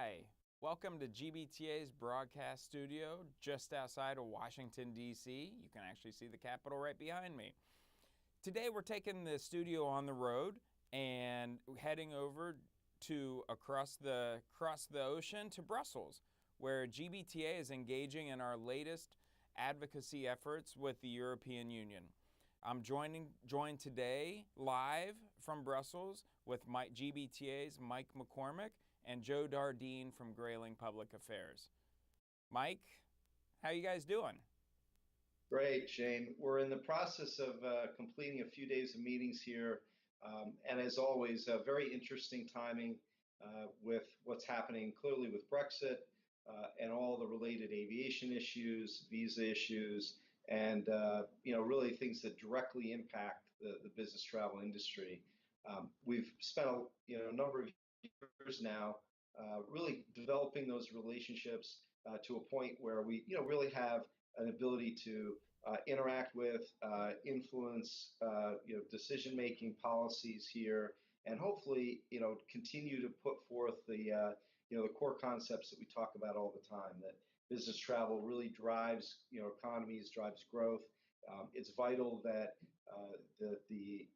Hi, welcome to GBTA's broadcast studio just outside of Washington, D.C. You can actually see the Capitol right behind me. Today we're taking the studio on the road and heading over to across the ocean to Brussels, where GBTA is engaging in our latest advocacy efforts with the European Union. I'm joined today live from Brussels with GBTA's Mike McCormick and Joe Dardine from Grayling Public Affairs. Mike, how you guys doing? Great, Shane. We're in the process of completing a few days of meetings here. And as always, very interesting timing with what's happening clearly with Brexit and all the related aviation issues, visa issues, and really things that directly impact the business travel industry. We've spent a number of years now really developing those relationships to a point where we really have an ability to interact with, influence, decision-making policies here, and hopefully, continue to put forth the core concepts that we talk about all the time. That business travel really drives, economies, drives growth. It's vital that the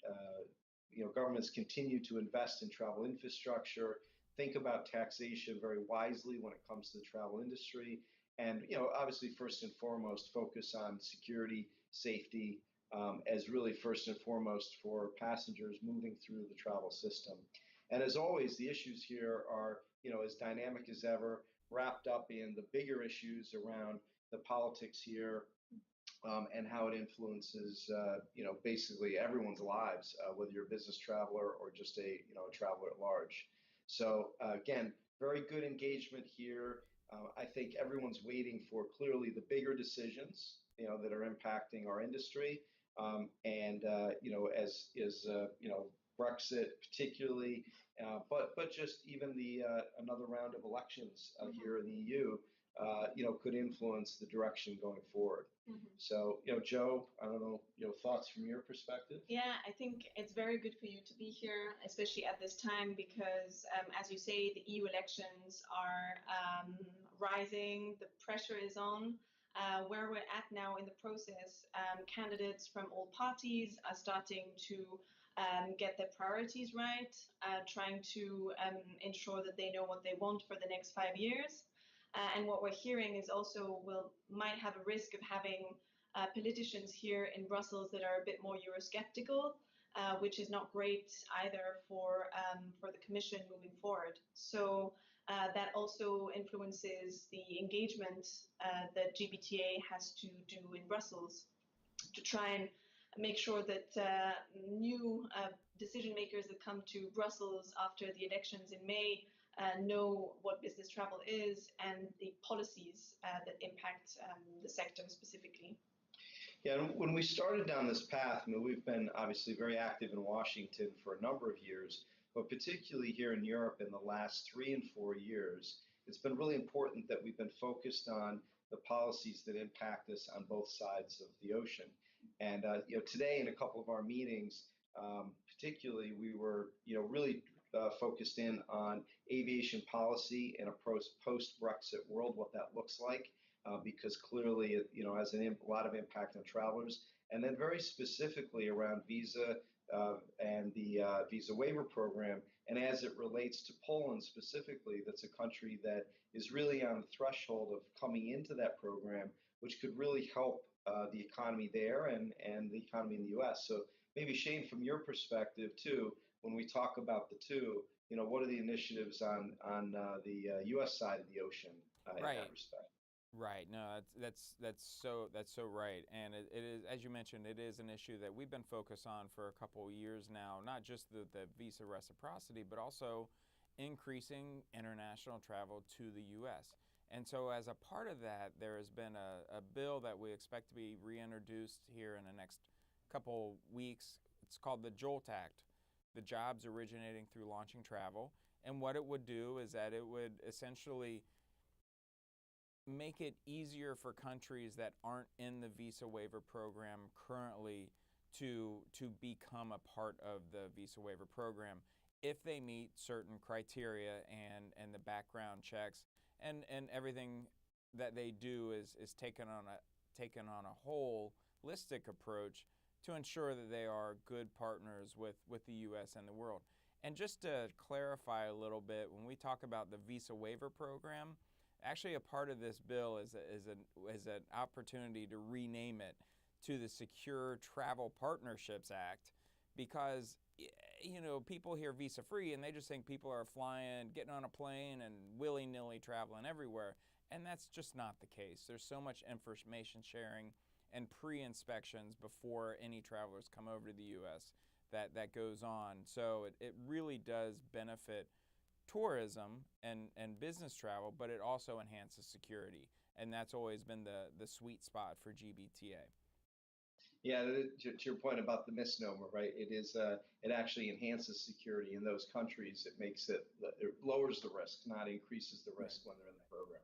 governments continue to invest in travel infrastructure, think about taxation very wisely when it comes to the travel industry, and obviously first and foremost focus on security, safety, as really first and foremost for passengers moving through the travel system. And as always, the issues here are as dynamic as ever, wrapped up in the bigger issues around the politics here, and how it influences basically everyone's lives, whether you're a business traveler or just a traveler at large. So again, very good engagement here. I think everyone's waiting for clearly the bigger decisions, that are impacting our industry, and as is Brexit particularly, but just even the another round of elections here in the EU, could influence the direction going forward. So, Joe, I don't know, thoughts from your perspective? Yeah, I think it's very good for you to be here, especially at this time, because as you say, the EU elections are rising, the pressure is on. Where we're at now in the process, candidates from all parties are starting to get their priorities right, trying to ensure that they know what they want for the next 5 years. And what we're hearing is also might have a risk of having politicians here in Brussels that are a bit more Eurosceptical, which is not great either for the Commission moving forward. So that also influences the engagement that GBTA has to do in Brussels to try and make sure that new decision makers that come to Brussels after the elections in May know what business travel is and the policies that impact the sector specifically. Yeah, and when we started down this path, we've been obviously very active in Washington for a number of years, but particularly here in Europe in the last 3 and 4 years, it's been really important that we've been focused on the policies that impact us on both sides of the ocean. And today in a couple of our meetings, particularly, we were really focused in on aviation policy in a post-Brexit world, what that looks like, because clearly it has a lot of impact on travelers, and then very specifically around visa and the visa waiver program, and as it relates to Poland specifically, that's a country that is really on the threshold of coming into that program, which could really help the economy there and the economy in the U.S. So maybe Shane, from your perspective too, when we talk about the two, what are the initiatives on the U.S. side of the ocean in that respect? Right. No, that's so right. And it is, as you mentioned, it is an issue that we've been focused on for a couple of years now. Not just the visa reciprocity, but also increasing international travel to the U.S. And so as a part of that, there has been a bill that we expect to be reintroduced here in the next couple weeks. It's called the JOLT Act, the Jobs Originating Through Launching Travel. And what it would do is that it would essentially make it easier for countries that aren't in the visa waiver program currently to become a part of the visa waiver program. if they meet certain criteria and the background checks and everything that they do is taken on a holistic approach to ensure that they are good partners with the U.S. and the world. And just to clarify a little bit, when we talk about the visa waiver program, actually a part of this bill is an opportunity to rename it to the Secure Travel Partnerships Act, because people hear visa free and they just think people are flying, getting on a plane and willy-nilly traveling everywhere, and that's just not the case. There's so much information sharing and pre-inspections before any travelers come over to the U.S. that goes on. So it really does benefit tourism and business travel, but it also enhances security, and that's always been the sweet spot for GBTA. Yeah, to your point about the misnomer, right? It actually enhances security in those countries. It lowers the risk, not increases the risk when they're in the program.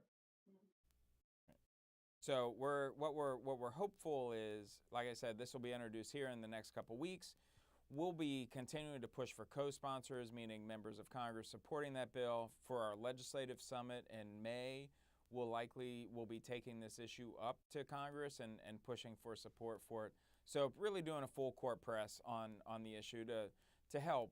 So what we're hopeful is, like I said, this will be introduced here in the next couple weeks. We'll be continuing to push for co-sponsors, meaning members of Congress supporting that bill. For our legislative summit in May, we'll be taking this issue up to Congress and pushing for support for it. So really doing a full court press on the issue to help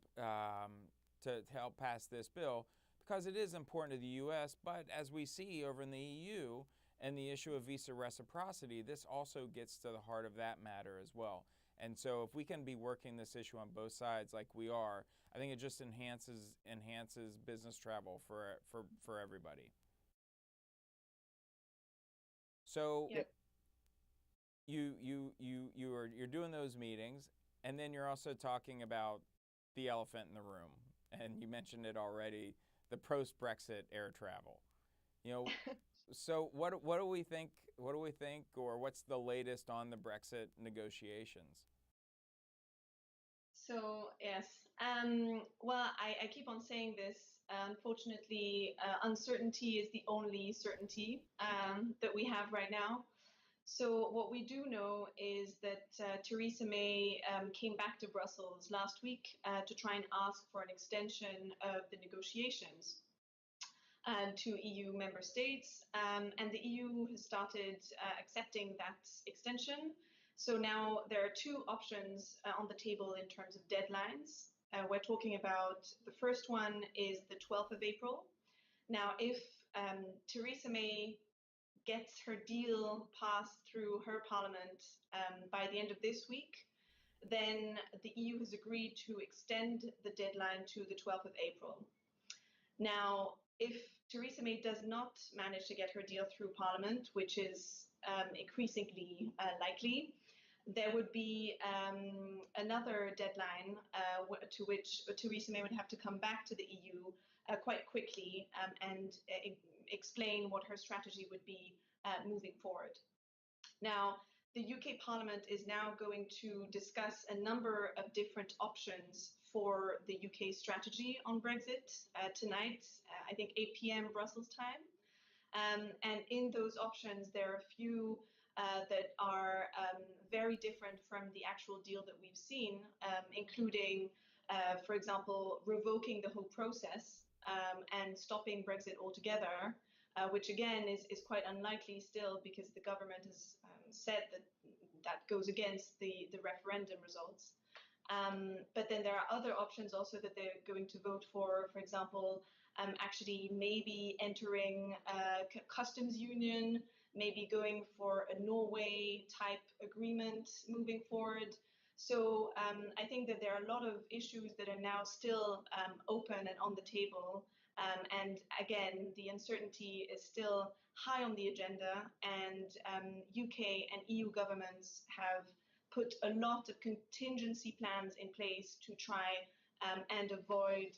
pass this bill, because it is important to the U.S., but as we see over in the EU and the issue of visa reciprocity, this also gets to the heart of that matter as well. And so if we can be working this issue on both sides like we are, I think it just enhances business travel for everybody. So yeah. you're doing those meetings, and then you're also talking about the elephant in the room, and you mentioned it already, the post-Brexit air travel. So what do we think? Or what's the latest on the Brexit negotiations? So yes, well, I keep on saying this. Unfortunately, uncertainty is the only certainty that we have right now. So what we do know is that Theresa May came back to Brussels last week to try and ask for an extension of the negotiations to EU member states, and the EU has started accepting that extension. So now there are two options on the table in terms of deadlines. We're talking about, the first one is the 12th of April. Now, if Theresa May gets her deal passed through her parliament by the end of this week, then the EU has agreed to extend the deadline to the 12th of April. Now, if Theresa May does not manage to get her deal through Parliament, which is increasingly likely, there would be another deadline to which Theresa May would have to come back to the EU quite quickly and explain what her strategy would be moving forward. Now, the UK Parliament is now going to discuss a number of different options for the UK strategy on Brexit tonight, I think 8 p.m. Brussels time. And in those options, there are a few that are very different from the actual deal that we've seen, including, for example, revoking the whole process and stopping Brexit altogether, which again is quite unlikely still, because the government has said that goes against the referendum results. But then there are other options also that they're going to vote for example, actually maybe entering a customs union, maybe going for a Norway type agreement moving forward. So I think that there are a lot of issues that are now still open and on the table. And again, the uncertainty is still high on the agenda, and UK and EU governments have put a lot of contingency plans in place to try and avoid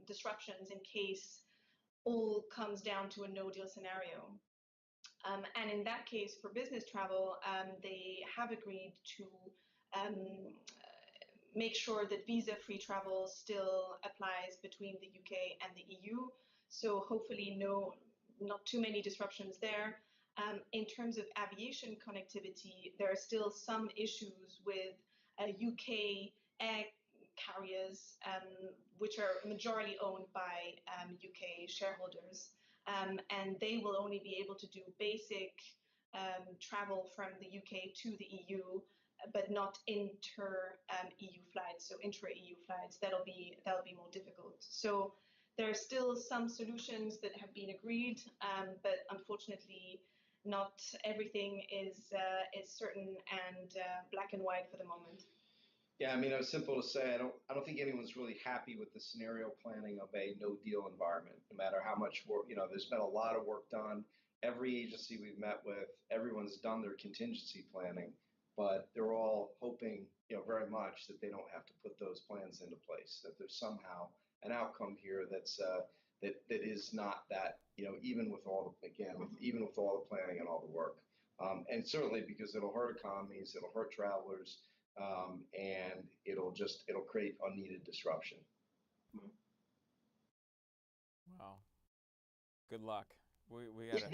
disruptions in case all comes down to a no-deal scenario. And in that case, for business travel, they have agreed to make sure that visa-free travel still applies between the UK and the EU. So hopefully not too many disruptions there. In terms of aviation connectivity, there are still some issues with UK air carriers, which are majority owned by UK shareholders. And they will only be able to do basic travel from the UK to the EU, but not inter-EU flights, so intra-EU flights. That'll be more difficult. So there are still some solutions that have been agreed, but unfortunately, not everything is certain and black and white for the moment. Yeah, I mean, it's simple to say. I don't think anyone's really happy with the scenario planning of a no deal environment. No matter how much work, there's been a lot of work done. Every agency we've met with, everyone's done their contingency planning, but they're all hoping, very much that they don't have to put those plans into place. That there's somehow an outcome here that's that is not that, even with all the even with all the planning and all the work, and certainly because it'll hurt economies, it'll hurt travelers. And it'll create unneeded disruption. Well, good luck. We got to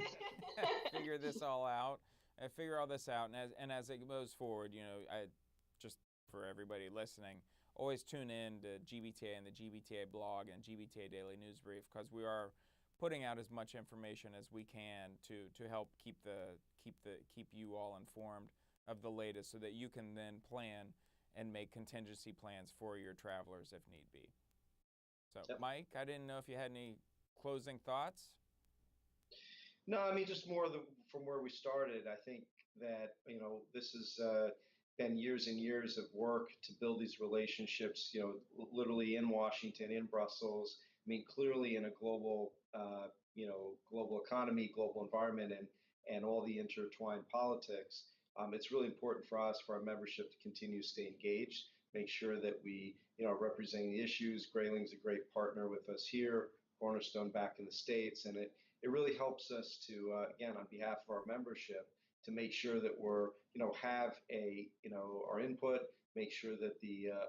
figure this all out and figure all this out. And as it moves forward, I just for everybody listening, always tune in to GBTA and the GBTA blog and GBTA Daily News Brief, because we are putting out as much information as we can to help keep you all informed of the latest, so that you can then plan and make contingency plans for your travelers if need be. So, yep. Mike, I didn't know if you had any closing thoughts? No, I mean, just more from where we started. I think that, this has been years and years of work to build these relationships, literally in Washington, in Brussels. I mean, clearly in a global, global economy, global environment, and all the intertwined politics. It's really important for us, for our membership, to continue to stay engaged, make sure that we, are representing the issues. Grayling's a great partner with us here, Cornerstone back in the States, and it really helps us to, again, on behalf of our membership, to make sure that we're, have our input, make sure that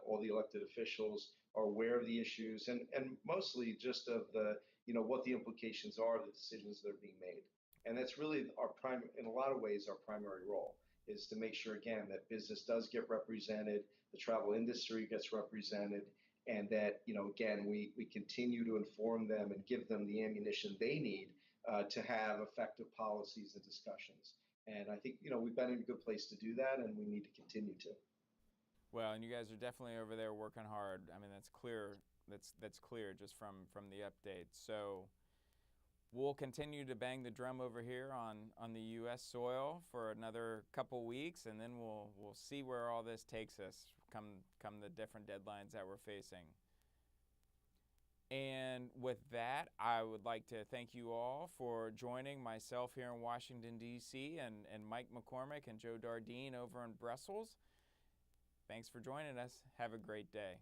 all the elected officials are aware of the issues, and mostly just of the, what the implications are of the decisions that are being made. And that's really in a lot of ways, our primary role, is to make sure, again, that business does get represented, the travel industry gets represented, and that, again, we continue to inform them and give them the ammunition they need to have effective policies and discussions. And I think, we've been in a good place to do that, and we need to continue to. Well, and you guys are definitely over there working hard. I mean, that's clear. That's clear just from the updates. So we'll continue to bang the drum over here on the U.S. soil for another couple weeks, and then we'll see where all this takes us come the different deadlines that we're facing. And with that, I would like to thank you all for joining myself here in Washington, D.C., and Mike McCormick and Joe Dardine over in Brussels. Thanks for joining us. Have a great day.